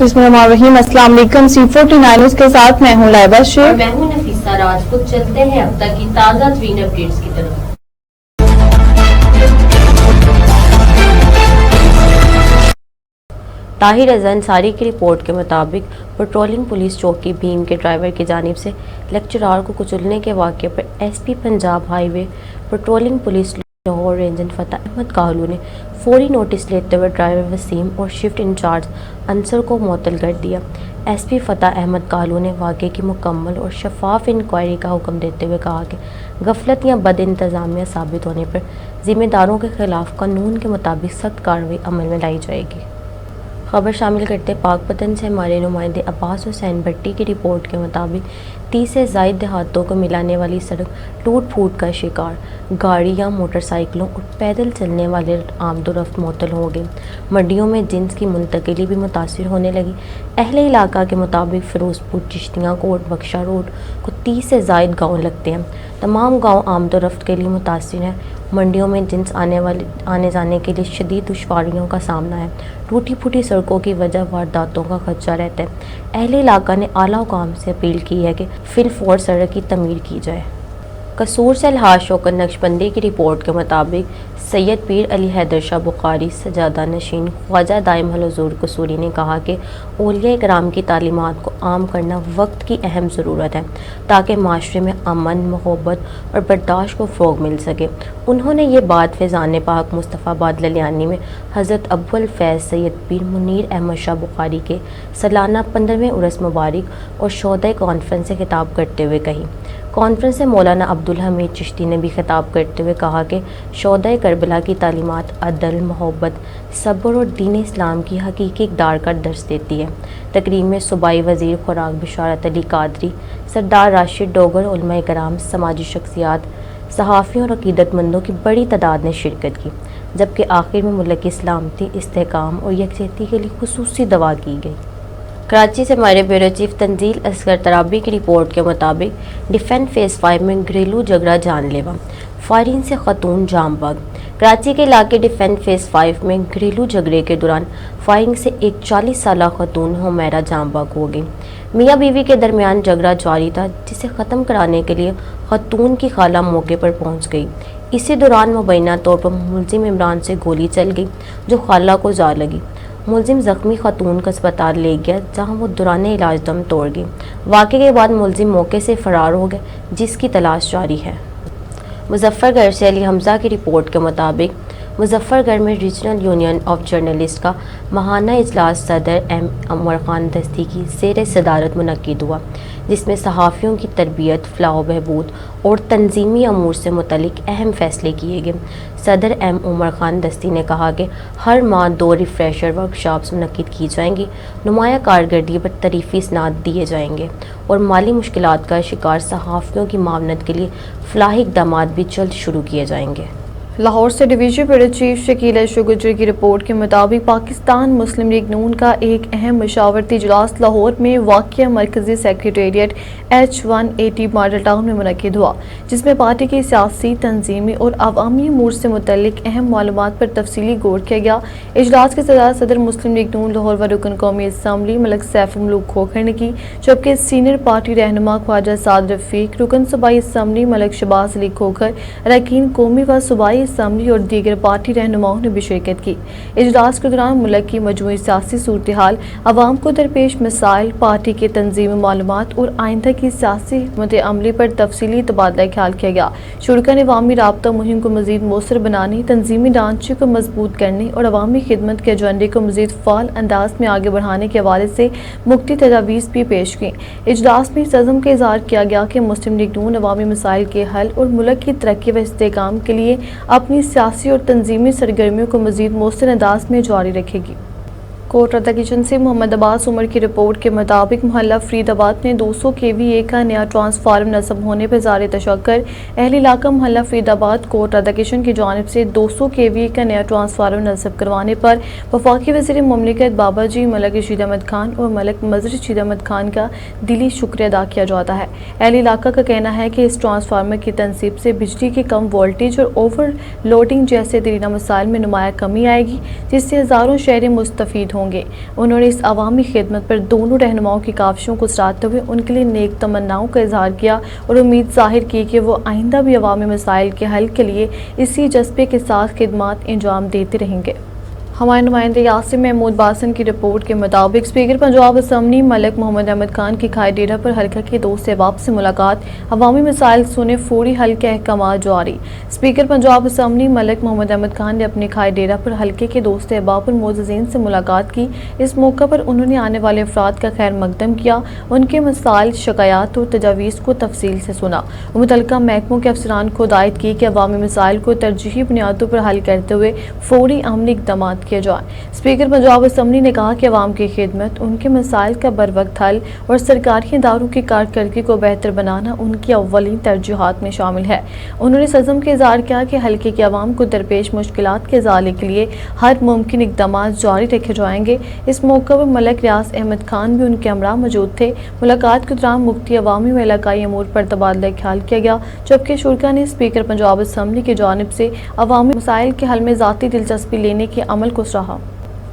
बिस्मिल्लाहिर्रहमानिर्रहीम। अस्सलाम वालेकुम। C49 न्यूज़ के साथ मैं हूँ लाइबा शेख और मैं हूँ नफीसा राजपूत। चलते हैं अब तक की ताज़ा तरीन अपडेट्स की तरफ। ताहिर रज़ा अंसारी की रिपोर्ट के मुताबिक पेट्रोलिंग पुलिस चौकी भीम के ड्राइवर की जानिब से लेक्चरार को कुचलने के वाक़े पर SP Punjab highway patrolling police Lahore range Fateh Ahmad Kahlon ने फौरी नोटिस लेते हुए ड्राइवर वसीम और शिफ्ट इंचार्ज अंसर को मुअत्तल कर दिया। SP फतेह अहमद काहलू ने वाक़े की मुकम्मल और शफाफ इंक्वायरी का हुक्म देते हुए कहा कि गफलत या बद इंतज़ामिया साबित होने पर ज़िम्मेदारों के खिलाफ कानून के मुताबिक सख्त कार्रवाई अमल में लाई जाएगी। खबर शामिल करते पाकपतन से हमारे नुमाइंदे अब्बास हुसैन भट्टी की रिपोर्ट के मुताबिक 30 से ज़ायद देहातों को मिलाने वाली सड़क टूट फूट का शिकार, गाड़ियाँ, मोटरसाइकिलों और पैदल चलने वाले आमदोरफ्त मुअत्तल हो गए। मंडियों में जिन्स की मुंतकिली भी मुतासिर होने लगी। अहले इलाका के मुताबिक फिरोजपुर, चिश्तियाँ कोट, बख्शा रोड को 30 से ज़ायद गाँव लगते हैं। तमाम गाँव आमदोरफ्त के लिए मुतासिर हैं। मंडियों में जिन्स आने जाने के लिए शदीद दुश्वारियों का सामना है। टूटी फूटी सड़कों की वजह वारदातों का खदशा रहता है। अहले इलाका ने आला हुकाम से अपील की है कि फिलफौर सड़क की तमीर की जाए। कसूर से अलहाज शौकत नक्शबंदी की रिपोर्ट के मुताबिक सैयद पीर अली हैदर शाह बुखारी सजादा नशीन ख्वाजा दाइम अल हुज़ूर कसूरी ने कहा कि औलिया इकराम की तालीमात को आम करना वक्त की अहम ज़रूरत है ताकि माशरे में अमन, मोहब्बत और बर्दाश्त को फ़रोग़ मिल सके। उन्होंने ये बात फैज़ान पाक मुस्तफ़ाबाद ललियानी में हज़रत अव्वल फैज़ सैयद पीर मुनीर अहमद शाह बुखारी के सालाना 15वें उर्स मुबारक और शोदा कॉन्फ्रेंस से खिताब करते हुए कही। कॉन्फ्रेंस से मौलाना अब्दुल हमीद चिश्ती ने भी खिताब करते हुए कहा कि शोदा करबला की तालीमात अदल, मोहब्बत, सब्र और दीन इस्लाम की हकीकी इक़दार का दर्स देती है। तकरीब में सूबाई वज़ीर खुराक बिशारत अली कादरी, सरदार राशिद डोगर, उलमा कराम, समाजी शख्सियात, सहाफ़ियों और अक़ीदतमंदों की बड़ी तादाद ने शिरकत की, जबकि आखिर में मुल्क की सलामती, इस्तेहकाम और यकजहती के लिए खुसूसी दवा की गई। कराची से हमारे ब्यूरो चीफ तंजील असगर तराबी की रिपोर्ट के मुताबिक डिफेंस फेज़ 5 में घरेलू झगड़ा जानलेवा, फायरिंग से खतून जाम बाग। कराची के इलाके डिफेंस फेज़ 5 में घरेलू झगड़े के दौरान फायरिंग से एक 40 साला खतून हुमैरा जाम बाग हो गई। मियाँ बीवी के दरमियान झगड़ा जारी था, जिसे ख़त्म कराने के लिए खतून की खाला मौके पर पहुँच गई। इसी दौरान मुबैना तौर पर मुलजिम इमरान से गोली चल गई, जो खाला को जा लगी। मुलजिम ज़ख्मी खतून को अस्पताल ले गया, जहां वो दौरान इलाज दम तोड़ गई। वाक़े के बाद मुलजिम मौके से फ़रार हो गए, जिसकी तलाश जारी है। मुजफ्फरगढ़ से अली हमज़ा की रिपोर्ट के मुताबिक मुजफ्फरगढ़ में रीजनल यूनियन ऑफ जर्नलिस्ट का माहाना इजलास सदर M उमर खान दस्ती की ज़ेर सदारत मुनक्किद हुआ, जिसमें सहाफ़ियों की तरबियत, फ़लाह बहबूद और तंजीमी अमूर से मुतल्लिक़ अहम फ़ैसले किए गए। सदर M उमर खान दस्ती ने कहा कि हर माह 2 रिफ़्रेशर वर्कशॉप्स मुनक्किद की जाएंगी, नुमाया कारकर्दगी पर तरीफ़ी इसनाद दिए जाएंगे और माली मुश्किलात का शिकार सहाफ़ियों की मावनत के लिए फ़लाही इक़दामात भी जल्द शुरू किए जाएंगे। लाहौर से डिवीजन ब्यूरो चीफ शकील शुगुजर की रिपोर्ट के मुताबिक पाकिस्तान मुस्लिम लीग नून का एक अहम मशावरती इजलास लाहौर में वाक़िया मरकज़ी सेक्रेटेरिएट H180 मॉडल टाउन में मुनक्किद हुआ, जिसमें पार्टी की सियासी, तंजीमी और अवामी अमूर से मुतल्लिक़ अहम मालूमात पर तफसीली गौर किया गया। इजलास की सदारत सदर मुस्लिम लीग नून लाहौर व रुकन कौमी असम्बली मलिक सैफ मलूक खोखर ने की, जबकि सीनियर पार्टी रहनुमा ख्वाजा साद रफ़ीक, रुकन सूबाई असम्बली मलिक शहबाज अली खोखर, अरकान कौमी व सूबाई असम्बली और दीगर पार्टी रहनुमाओं ने भी शिरकत की। इजलास के दौरान मुल्क की मजमूई सियासी सूरत हाल, अवाम को दरपेश मसाइल, पार्टी के तंजीमी मालूमात और आइंदा की सियासी हिकमत अमली पर तफसीली तबादला ख्याल किया गया। शुरा ने अवामी राब्ता मुहिम को मज़ीद मौसर बनाने, तंजीमी ढांचे को मजबूत करने और अवामी खिदमत के एजेंडे को मज़ीद फ़ाल अंदाज में आगे बढ़ाने के हवाले से मुख्तलिफ तजावीज़ भी पेश की। इजलास में इस अज़्म का इज़हार किया गया कि मुस्लिम लीग नून अवामी मसाइल के हल और मुल्क की तरक्की व इस्तेहकाम के लिए अपनी सियासी और तंजीमी सरगर्मियों को मज़ीद मौसर अंदाज में जारी रखेगी। कोट रद्दा किचन से मोहम्मद अब्बास उमर की रिपोर्ट के मुताबिक मोहल्ला फरीदाबाद में 200 kVA का नया ट्रांसफार्मर नस्ब होने पर ज़ाहिर तशक्कर अहल इलाका मोहल्ला फरीदाबाद कोट रद्दा किचन की जानिब से 200 kVA का नया ट्रांसफार्मर नस्ब करवाने पर वफाकी वज़ीर मुमलिकत बाबा जी मलिक रशीद अहमद खान और मलिक मज़र रशीद अहमद खान का दिली शुक्रिया अदा किया जाता है। अहल इलाका का कहना है कि इस ट्रांसफार्मर की तनसीब से बिजली की कम वोल्टेज और ओवरलोडिंग जैसे दरीना मसाइल में नुमाया कमी आएगी, जिससे हज़ारों शहरी मुस्तफ़ीद ہوں گے۔ انہوں نے اس عوامی خدمت پر دونوں رہنماؤں کی کاوشوں کو سراہتے ہوئے ان کے لیے نیک تمناؤں کا اظہار کیا اور امید ظاہر کی کہ وہ آئندہ بھی عوامی مسائل کے حل کے لیے اسی جذبے کے ساتھ خدمات انجام دیتے رہیں گے۔ ہمارے نمائندے یاسر محمود باسن کی رپورٹ کے مطابق اسپیکر پنجاب اسمبلی ملک محمد احمد خان کی کھائے ڈیرہ پر حلقہ کے دوست احباب سے ملاقات، عوامی مسائل سنے، فوری حل کے احکامات جاری۔ اسپیکر پنجاب اسمبلی ملک محمد احمد خان نے اپنے کھائے ڈیرہ پر حلقے کے دوست احباب اور معززین سے ملاقات کی۔ اس موقع پر انہوں نے آنے والے افراد کا خیر مقدم کیا، ان کے مسائل، شکایات اور تجاویز کو تفصیل سے سنا اور متعلقہ محکموں کے افسران کو ہدایت کی کہ عوامی مسائل کو ترجیحی بنیادوں پر حل کرتے ہوئے فوری عملی اقدامات کیا جائے۔ اسپیکر پنجاب اسمبلی نے کہا کہ عوام کی خدمت، ان کے مسائل کا بروقت حل اور سرکاری اداروں کی کارکردگی کو بہتر بنانا ان کی اولین ترجیحات میں شامل ہے۔ انہوں نے عزم کا اظہار کیا کہ حلقے کے عوام کو درپیش مشکلات کے ازالے کے لیے ہر ممکن اقدامات جاری رکھے جائیں گے۔ اس موقع پر ملک ریاض احمد خان بھی ان کے ہمراہ موجود تھے۔ ملاقات کے دوران مفتی عوامی و علاقائی امور پر تبادلہ خیال کیا گیا، جبکہ شرکا نے اسپیکر پنجاب اسمبلی کی جانب سے عوامی مسائل کے حل میں ذاتی دلچسپی لینے کے عمل کو سراہا۔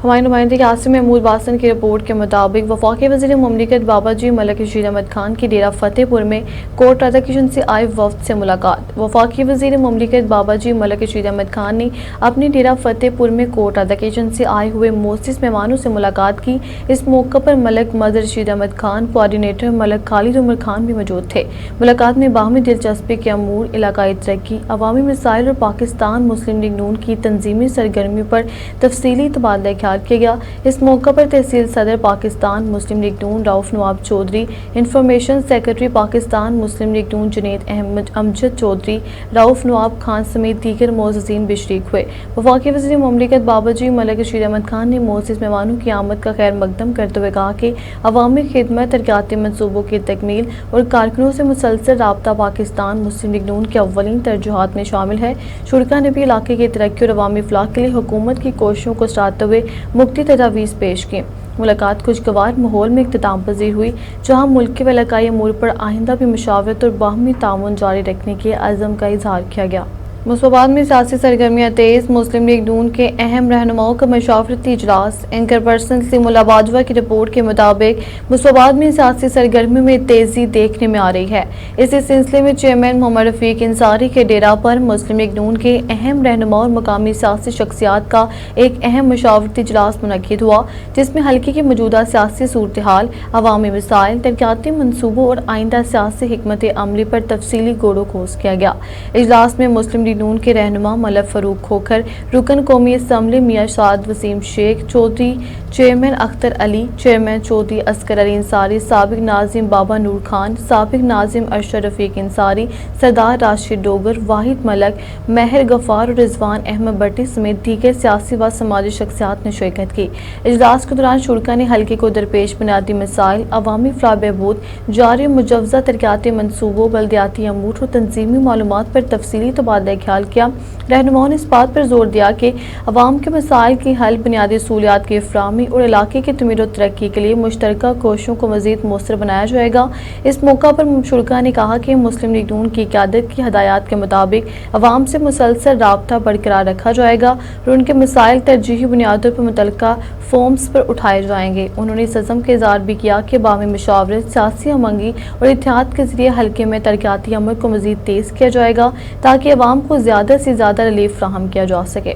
ہمارے نمائندے یاسر محمود باسن کی رپورٹ کے مطابق وفاقی وزیر مملکت بابا جی ملک رشید احمد خان کی ڈیرہ فتح پور میں کوٹ رادا کشن سے آئے وفد سے ملاقات۔ وفاقی وزیر مملکت بابا جی ملک رشید احمد خان نے اپنی ڈیرہ فتح پور میں کوٹ رادا کشن سے آئے ہوئے معزز مہمانوں سے ملاقات کی۔ اس موقع پر ملک مظہر رشید احمد خان، کوآرڈینیٹر ملک خالد عمر خان بھی موجود تھے۔ ملاقات میں باہمی دلچسپی کے امور، علاقائی ترقی، عوامی مسائل اور پاکستان مسلم لیگ نون کی تنظیمی سرگرمیوں پر تفصیلی تبادلہ خیال کیا گیا۔ اس موقع پر تحصیل صدر پاکستان مسلم لیگ نون رؤف نواب چودھری، انفارمیشن سیکرٹری پاکستان مسلم لیگ نون جنید امجد چودھری، رؤف نواب خان سمیت دیگر معززین بھی شریک ہوئے۔ وفاقی وزیر مملکت بابا جی ملک رشید احمد خان نے معزز مہمانوں کی آمد کا خیر مقدم کرتے ہوئے کہا کہ عوامی خدمت، ترقیاتی منصوبوں کی تکمیل اور کارکنوں سے مسلسل رابطہ پاکستان مسلم لیگ نون کے اولین ترجیحات میں شامل ہے۔ شرکا نے بھی علاقے کی ترقی اور عوامی فلاح کے لیے حکومت کی کوششوں کو سراہتے ہوئے مفتی تجاویز پیش کی۔ ملاقات خوشگوار ماحول میں اختتام پذیر ہوئی، جہاں ملکی و علاقائی امور پر آئندہ بھی مشاورت اور باہمی تعاون جاری رکھنے کے عزم کا اظہار کیا گیا۔ مصوبات میں سیاسی سرگرمیاں تیز، مسلم لیگ نون کے اہم رہنماؤں کا مشاورتی اجلاس۔ اینکر پرسن سیمولا باجوہ کی رپورٹ کے مطابق مصوبات میں سیاسی سرگرمیوں میں تیزی دیکھنے میں آ رہی ہے۔ اسی سلسلے میں چیئرمین محمد رفیق انصاری کے ڈیرہ پر مسلم لیگ نون کے اہم رہنماؤں اور مقامی سیاسی شخصیات کا ایک اہم مشاورتی اجلاس منعقد ہوا، جس میں حلقے کی موجودہ سیاسی صورتحال، عوامی مسائل، ترقیاتی منصوبوں اور آئندہ سیاسی حکمت عملی پر تفصیلی غور و خوض کیا گیا۔ اجلاس میں مسلم لیگ نون کے رہنما ملک فاروق کھوکھر، رکن قومی اسمبلی میاں شاد وسیم شیخ چودھری، چیئرمین اختر علی، چیئرمین چودھری اصغر علی انصاری، سابق ناظم بابا نور خان، سابق ناظم ارشد رفیق انصاری، سردار راشد ڈوگر، واحد ملک، مہر غفار اور رضوان احمد بٹی سمیت دیگر سیاسی و سماجی شخصیات نے شرکت کی۔ اجلاس کے دوران شرکا نے حلقے کو درپیش بنیادی مسائل، عوامی فلاح بہبود، جاری مجوزہ ترقیاتی منصوبوں، بلدیاتی امور اور تنظیمی معلومات پر تفصیلی تبادلہ خیال کیا۔ رہنماؤں نے اس بات پر زور دیا کہ عوام کے مسائل کی حل، بنیادی سہولیات کی فراہمی اور علاقے کی تعمیر و ترقی کے لیے مشترکہ کوششوں کو مزید مؤثر بنایا جائے گا۔ اس موقع پر شرکا نے کہا کہ مسلم لیگ نون کی قیادت کی ہدایات کے مطابق عوام سے مسلسل رابطہ برقرار رکھا جائے گا اور ان کے مسائل ترجیحی بنیادوں پر متعلقہ فورمز پر اٹھائے جائیں گے۔ انہوں نے اس عزم کا اظہار بھی کیا کہ باہمی مشاورت، سیاسی ہمنگی اور اتحاد کے ذریعے حلقے میں ترقیاتی عمل کو مزید تیز کیا جائے گا تاکہ عوام کو زیادہ سے زیادہ ریلیف فراہم کیا جا سکے۔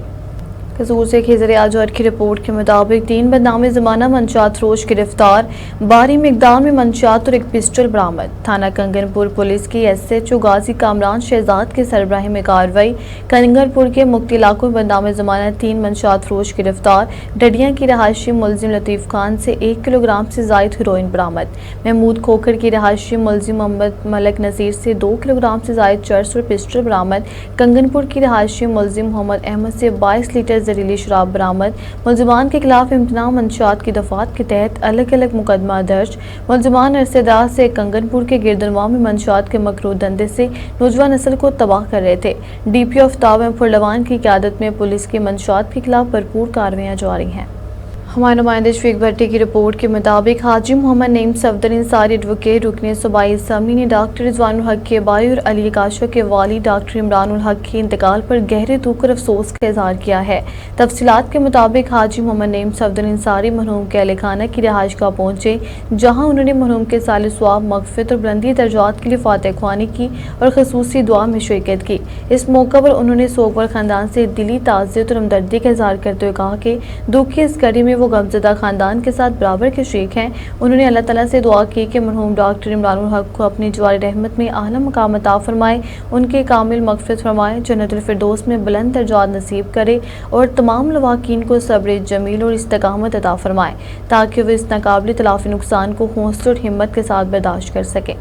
قصور سے خضر آجر کی رپورٹ کے مطابق 3 بدنام زمانہ منشیات فروش گرفتار، بھاری مقدار میں منشیات اور ایک پسٹل برآمد۔ تھانہ کنگن پور پولیس کی ایس ایچ او غازی کامران شہزاد کے سربراہی میں کارروائی۔ کنگن پور کے مختلف علاقوں میں بدنام زمانہ 3 منشیات فروش گرفتار، ڈڈیاں کی رہائشی ملزم لطیف خان سے 1 کلو گرام سے زائد ہیروئن برآمد۔ محمود کھوکھر کی رہائشی ملزم محمد ملک نذیر سے 2 کلو گرام سے زائد چرس اور پسٹل برآمد۔ کنگن پور کی رہائشی ملزم محمد احمد سے 22 لیٹر زہریلی شراب برآمد۔ ملزمان کے خلاف امتناع منشیات کی دفعات کے تحت الگ الگ مقدمہ درج۔ ملزمان عرصے دراز سے کنگن پور کے گردنواں میں منشیات کے مکروہ دھندے سے نوجوان نسل کو تباہ کر رہے تھے۔ ڈی پی او آفتاب پھرلوان کی قیادت میں پولیس کی منشیات کے خلاف بھرپور کارروائیاں جاری ہیں۔ हमारे नुमाइंदे शफीक भट्टी की रिपोर्ट के मुताबिक हाजी मोहम्मद नईम सफदर अंसारी एडवोकेट रुकने सूबाई असम्बली ने डॉक्टर रिजवानुल हक के बाई और अली काशा के वाली डॉक्टर इमरानुल हक के इंतकाल पर गहरे दुख और अफसोस का इजहार किया है। तफसीलात के मुताबिक हाजी मोहम्मद नईम सफदर अंसारी मरहूम के अहल खाना की रिहाइश गाह पहुंचे, जहाँ उन्होंने मरहूम के साल स्वाब मगफिरत और बुलंदी दर्जात के लिए फातह ख्वानी की और खसूसी दुआ में शिरकत की। इस मौका पर उन्होंने सोगवर खानदान से दिली ताज़ियत और हमदर्दी का इजहार करते हुए कहा कि दुख की इस घड़ी में वो गमज़दा खानदान के साथ बराबर के शरीक हैं। उन्होंने अल्लाह ताला से दुआ की कि मरहूम डॉक्टर इमरानुल हक को अपनी जवार रहमत में आला मकाम अता फरमाए, उनके कामिल मग़फ़िरत फरमाए, जन्नतुल फिरदौस में बुलंद दर्जात नसीब करे और तमाम लवाकीन को सब्र जमील और इस्तिक़ामत अता फरमाए ताकि वे इस नाकाबिल तलाफ़ी नुकसान को हौसले और हिम्मत के साथ बर्दाश्त कर सकें।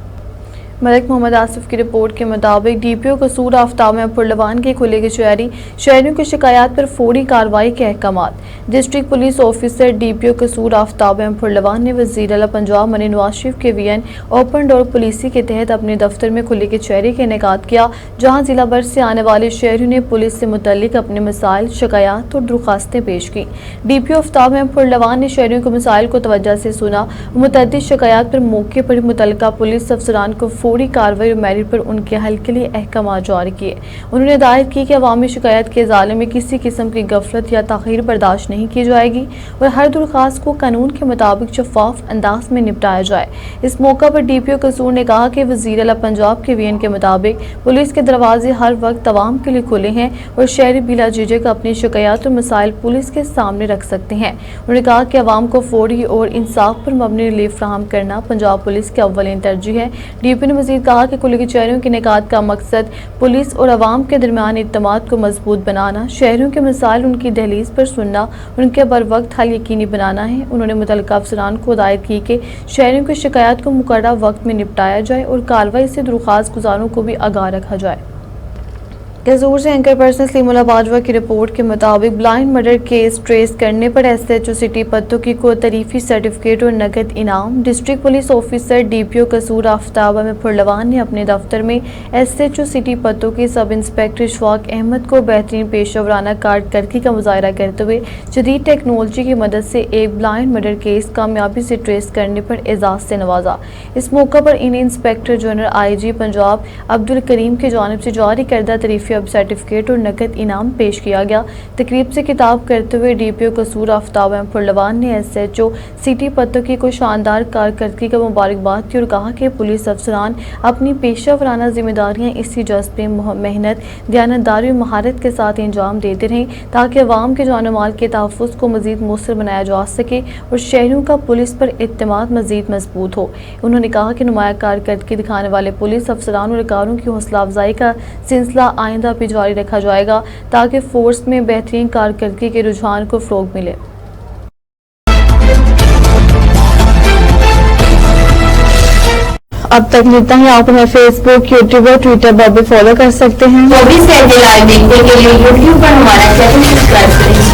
मलिक मोहम्मद आसिफ की रिपोर्ट के मुताबिक DPO कसूर आफ्ताब में पुरलवान की खुले कचहरी, शहरियों की शिकायत पर फौरी कार्रवाई के अहकामात। डिस्ट्रिक्ट पुलिस ऑफिसर DPO कसूर आफ्ताब में पुरलवान ने वज़ीर आला पंजाब मनी नवाज शरीफ के VN ओपन डोर पॉलिसी के तहत अपने दफ्तर में खुली कचहरी का इनेकाद किया, जहाँ जिला भर से आने वाले शहरियों ने पुलिस से मुतल्लिक अपने मसाइल, शिकायत और दरख्वास्तें पेश की। DPO आफ्ताब में पुरलवान ने शहरियों के मसाइल को तवज्जो से सुना, मुतअद्दिद शिकायत पर मौके पर मुतल्लिका पुलिस अफसरान को फौरी कार्रवाई और मेरिट पर उनके हल के लिए अहकाम जारी किए। उन्होंने हिदायत की कि अवामी शिकायत के इजाले में किसी किस्म की गफलत या ताख़ीर बर्दाश्त नहीं की जाएगी और हर दरख्वास्त को कानून के मुताबिक शफाफ अंदाज में निपटाया जाए। इस मौका पर DPO कसूर ने कहा कि वज़ीर आला पंजाब के VN के मुताबिक पुलिस के दरवाजे हर वक्त तवाम के लिए खुले हैं और शहरी बिला झिझक अपनी शिकायत और मसाइल पुलिस के सामने रख सकते हैं। उन्होंने कहा कि अवाम को फौरी और इंसाफ पर मबनी रिलीफ फराहम करना पंजाब पुलिस की अव्वलीन तरजीह है। DPO ने मज़ीद कहा कि खुली कचहरियों के इनेकाद का मकसद पुलिस और अवाम के दरमियान इत्तेमाद को मजबूत बनाना, शहरियों के मसाइल उनकी दहलीज पर सुनना, उनके बर वक्त हल यकीनी बनाना है। उन्होंने मुतल्लिका अफसरान को हिदायत की कि शहरियों की शिकायत को मुकर्रर वक्त में निपटाया जाए और कार्रवाई से दरख्वास्त गुजारों को भी आगाह रखा जाए। गजूर से एंकर पर्सन सलीमुल्लाह बाजवा की रिपोर्ट के मुताबिक ब्लाइंड मर्डर केस ट्रेस करने पर SHO सिटी पत्तोकी को तरीफी सर्टिफिकेट और नकद इनाम। डिस्ट्रिक्ट पुलिस ऑफिसर DPO कसूर आफ्ताब में पुरलवान ने अपने दफ्तर में SHO city Pattoki sub inspector Ishfaq Ahmad को बेहतरीन पेशेवराना कारकर्दगी का मुजाहरा करते हुए जदीद टेक्नोलॉजी की मदद से एक ब्लाइंड मर्डर केस कामयाबी से ट्रेस करने पर एजाज से नवाजा। इस मौका पर इन्हें inspector general IG Punjab Abdul Karim की जानिब से जारी करदा तरीफी सर्टिफिकेट और नकद इनाम पेश किया गया। तकरीब से खिताब करते हुए DPO कसूर आफ्ताब पुरलवान ने SHO सिटी पत्तोकी को शानदार कारकर्दगी का मुबारकबाद की और कहा कि पुलिस अफसरान अपनी पेशा वराना जिम्मेदारियां इसी जज्बे, मेहनत, दयानतदारी और महारत के साथ अंजाम देते रहें ताकि अवाम के जान माल के तहफ़्फ़ुज़ को मज़ीद मौसर बनाया जा सके और शहरियों का पुलिस पर इत्तेमाद मज़ीद मजबूत हो। उन्होंने कहा कि नुमाया कारकर्दगी दिखाने वाले पुलिस अफसरान और अधिकारियों की हौसला अफजाई का सिलसिला आइंदा भी जारी रखा जाएगा ताकि फोर्स में बेहतरीन कारकर्दगी के रुझान को फ़रोग़ मिले। अब तक इतना ही। आप हमें फेसबुक, यूट्यूब और ट्विटर पर भी फॉलो कर सकते हैं। 24 घंटे लाइव देखने के लिए यूट्यूब पर हमारा चैनल सब्सक्राइब करें।